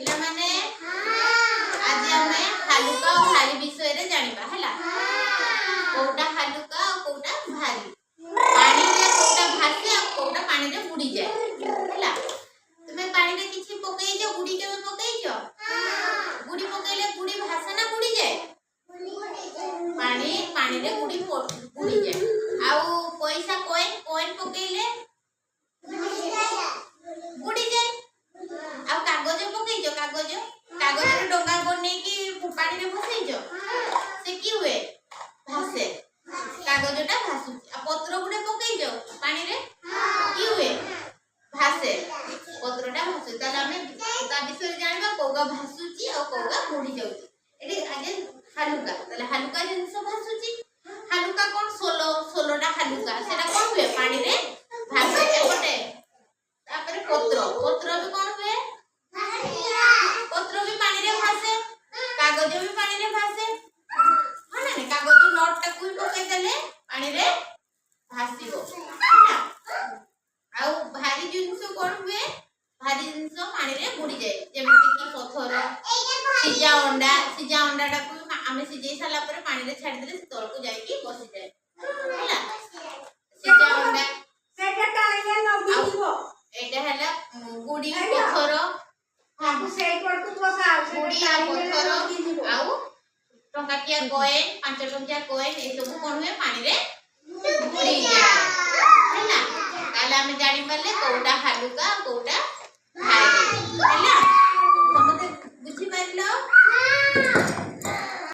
पिला माने आज हमें हालुका और भारी विषय रे जानिबा हला कोटा हालुका और कोटा भारी पानी रे कोटा भासे और कोटा पानी रे बुडी जाए हला तुमे पानी रे किछि पकई जो बुडी के पकई जो बुडी पकईले बुडी भासे ना बुडी जाए पानी पानी रे बुडी जाए आउ पैसा कोइन कोइन पकईले बुडी जाए आ कागज पकई जो कागज कागज रे डोंगा बनै की पानी रे भसई जो से की हुए भासे कागजटा भासु आ पत्र गुडे पकई जो पानी रे की हुए भासे पत्रटा भासु ताले हमें ता विषय जानबा कोगा भासुची और कोगा बुडी जाउची एडी आगे हालुका ताले हालुका जिंस भासुची हालुका कोन सोलोटा हालुका सेटा कोन हुए पानी रे भासे एपटे तापर पत्र पत्र भी कोन हुए पत्र भी पानी रे भासे कागज भी पानी रे भासे हां ना कागज नोट टा कुई पकई देले पानी रे भासीबो आउ भारी जिंस कोन हुए भारी जिंस पानी रे बुडी जाए जेमिति कि पत्थर सिजा अंडा टा को हमें सिजे साला पर पानी रे छाडी देले से तळ को जाई कि बसी जाए होला सिजा अंडा सेटा टाइले नबी दिबो एटा हला गुडी पत्थर हां सेई पर को बसा गुडी आ पत्थर आउ टंकाटिया कॉइन 5 टंकिया कॉइन ए सब कोन हुए पानी रे बुडी जाए हैला ताले हमें जानि परले कोउटा हालुका कोउटा भारी हैला।